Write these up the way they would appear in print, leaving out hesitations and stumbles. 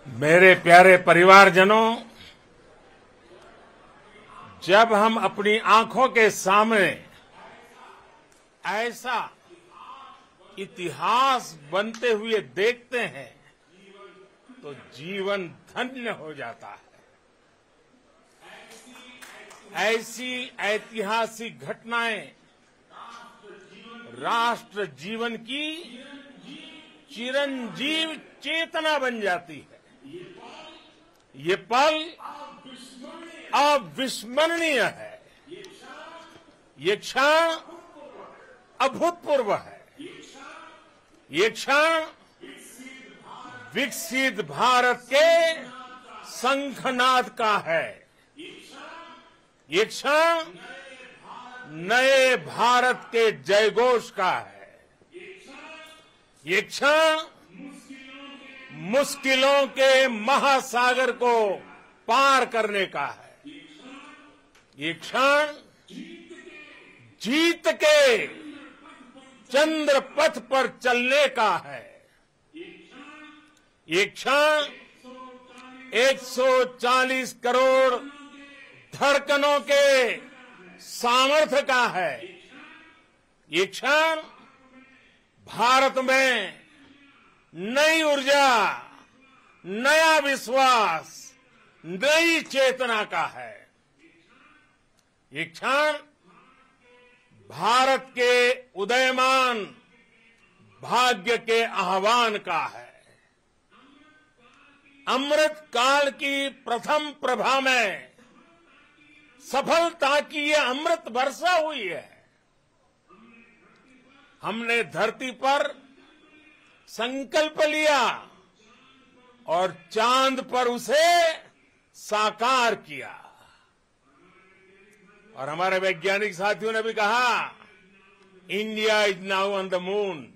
मेरे प्यारे परिवारजनों, जब हम अपनी आंखों के सामने ऐसा इतिहास बनते हुए देखते हैं तो जीवन धन्य हो जाता है। ऐसी ऐतिहासिक घटनाएं राष्ट्र जीवन की चिरंजीव चेतना बन जाती है। ये पल अविस्मरणीय है। ये क्षण अभूतपूर्व है। ये क्षण विकसित भारत के शंखनाद का है। ये क्षण नए भारत के जयघोष का है। ये क्षण मुश्किलों के महासागर को पार करने का है। ये क्षण जीत के चंद्र पथ पर चलने का है। ये क्षण 140 करोड़ धड़कनों के सामर्थ्य का है। ये क्षण भारत में नई ऊर्जा, नया विश्वास, नई चेतना का है। ये क्षण भारत के उदयमान भाग्य के आह्वान का है। अमृत काल की प्रथम प्रभा में सफलता की ये अमृत वर्षा हुई है। हमने धरती पर संकल्प लिया और चांद पर उसे साकार किया। और हमारे वैज्ञानिक साथियों ने भी कहा, India is now on the moon.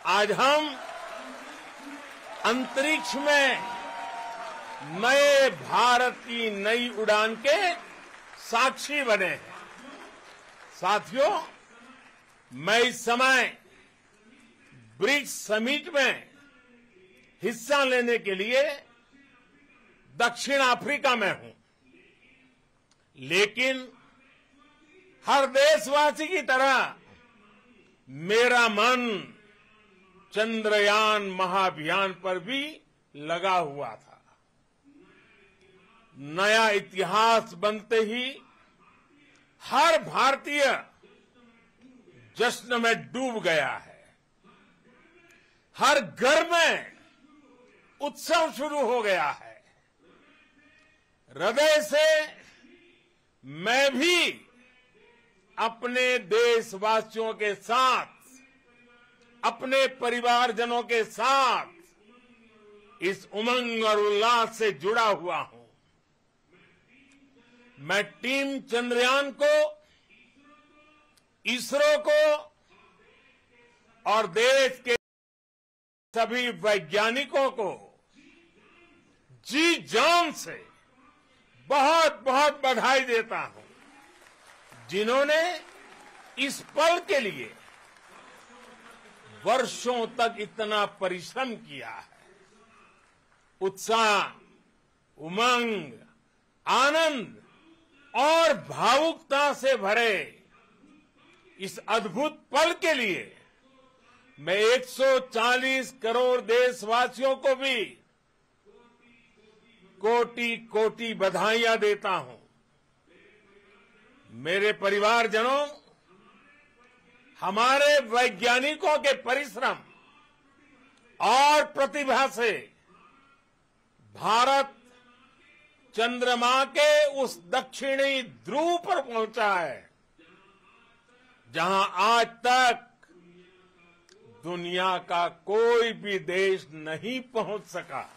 आज हम अंतरिक्ष में नए भारत की नई उड़ान के साक्षी बने हैं। साथियों, मैं इस समय ब्रिक्स समिट में हिस्सा लेने के लिए दक्षिण अफ्रीका में हूं, लेकिन हर देशवासी की तरह मेरा मन चंद्रयान महाअभियान पर भी लगा हुआ था। नया इतिहास बनते ही हर भारतीय जश्न में डूब गया है। हर घर में उत्सव शुरू हो गया है। हृदय से मैं भी अपने देशवासियों के साथ, अपने परिवारजनों के साथ इस उमंग और उल्लास से जुड़ा हुआ हूं। मैं टीम चंद्रयान को, इसरो को और देश के सभी वैज्ञानिकों को जी जान से बहुत बहुत बधाई देता हूं, जिन्होंने इस पल के लिए वर्षों तक इतना परिश्रम किया है। उत्साह, उमंग, आनंद और भावुकता से भरे इस अद्भुत पल के लिए मैं 140 करोड़ देशवासियों को भी कोटि कोटि बधाइयां देता हूं। मेरे परिवारजनों, हमारे वैज्ञानिकों के परिश्रम और प्रतिभा से भारत चंद्रमा के उस दक्षिणी ध्रुव पर पहुंचा है, जहां आज तक दुनिया का कोई भी देश नहीं पहुंच सका।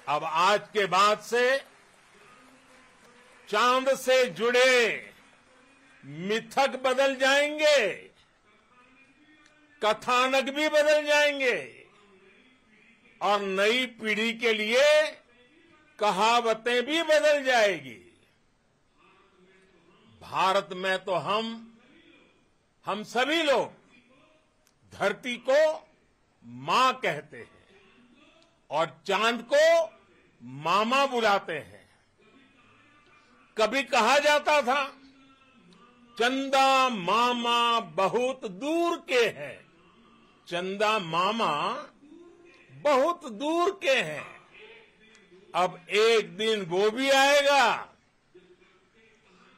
अब आज के बाद से चांद से जुड़े मिथक बदल जाएंगे, कथानक भी बदल जाएंगे और नई पीढ़ी के लिए कहावतें भी बदल जाएगी। भारत में तो हम सभी लोग धरती को मां कहते हैं और चांद को मामा बुलाते हैं। कभी कहा जाता था चंदा मामा बहुत दूर के हैं, चंदा मामा बहुत दूर के हैं। अब एक दिन वो भी आएगा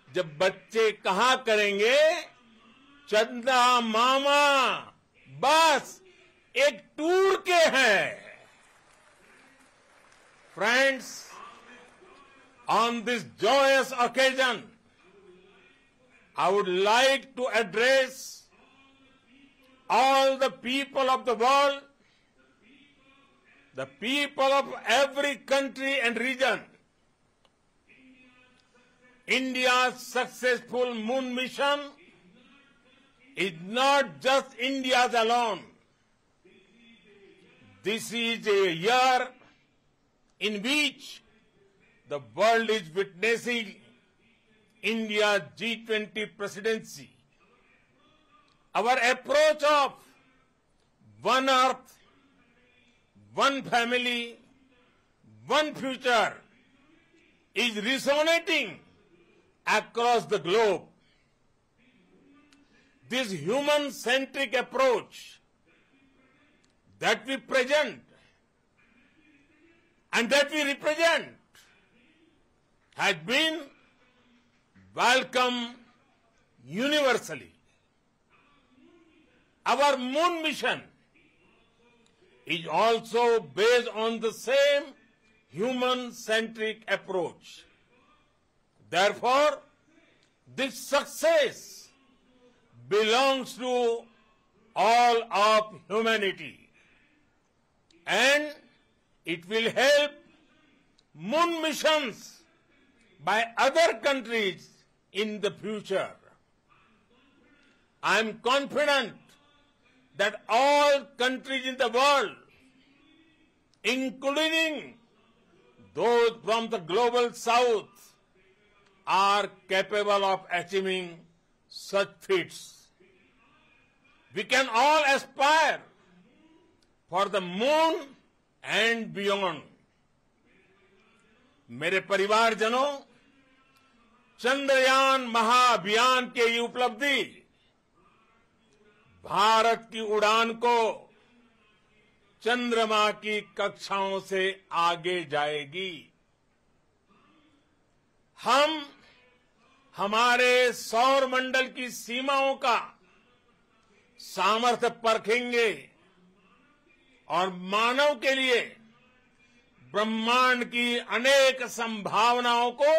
जब बच्चे कहा करेंगे चंदा मामा बस एक टूर के हैं। Friends, on this joyous occasion, I would like to address all the people of the world, the people of every country and region. India's successful moon mission is not just India's alone. This is a year in which the world is witnessing India's G20 presidency. Our approach of one earth, one family, one future is resonating across the globe. This human-centric approach that we present and that we represent has been welcomed universally. Our moon mission is also based on the same human-centric approach. Therefore, this success belongs to all of humanity, and it will help moon missions by other countries in the future. I am confident that all countries in the world, including those from the global south, are capable of achieving such feats. We can all aspire for the moon and beyond. मेरे परिवारजनों, चंद्रयान महाअभियान की ये उपलब्धि भारत की उड़ान को चंद्रमा की कक्षाओं से आगे जाएगी। हम हमारे सौर मंडल की सीमाओं का सामर्थ्य परखेंगे और मानव के लिए ब्रह्मांड की अनेक संभावनाओं को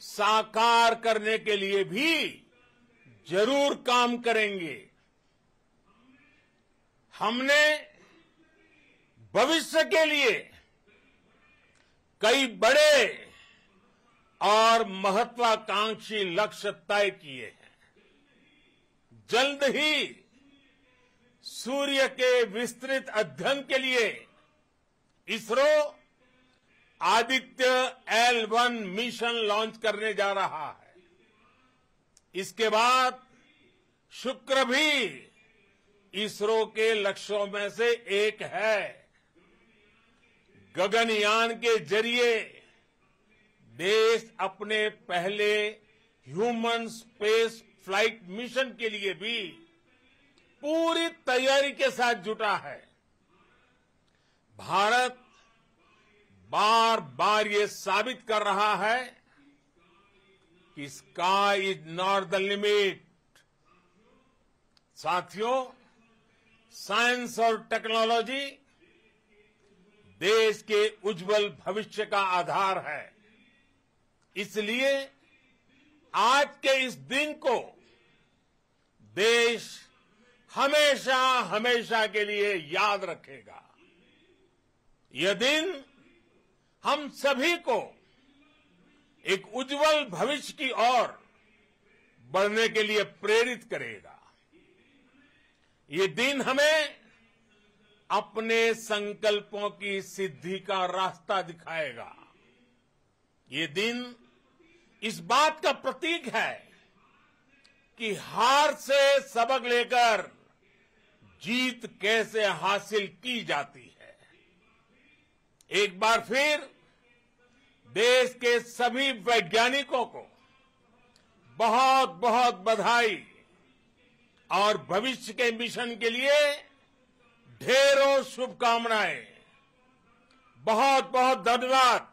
साकार करने के लिए भी जरूर काम करेंगे। हमने भविष्य के लिए कई बड़े और महत्वाकांक्षी लक्ष्य तय किए हैं। जल्द ही सूर्य के विस्तृत अध्ययन के लिए ISRO Aditya L1 mission launch करने जा रहा है। इसके बाद शुक्र भी इसरो के लक्ष्यों में से एक है। गगनयान के जरिए देश अपने पहले ह्यूमन स्पेस फ्लाइट मिशन के लिए भी पूरी तैयारी के साथ जुटा है। भारत बार बार ये साबित कर रहा है कि sky is not the limit. साथियों, साइंस और टेक्नोलॉजी देश के उज्जवल भविष्य का आधार है। इसलिए आज के इस दिन को देश हमेशा हमेशा के लिए याद रखेगा। यह दिन हम सभी को एक उज्जवल भविष्य की ओर बढ़ने के लिए प्रेरित करेगा। ये दिन हमें अपने संकल्पों की सिद्धि का रास्ता दिखाएगा। ये दिन इस बात का प्रतीक है कि हार से सबक लेकर जीत कैसे हासिल की जाती है। एक बार फिर देश के सभी वैज्ञानिकों को बहुत बहुत बधाई और भविष्य के मिशन के लिए ढेरों शुभकामनाएं। बहुत बहुत धन्यवाद।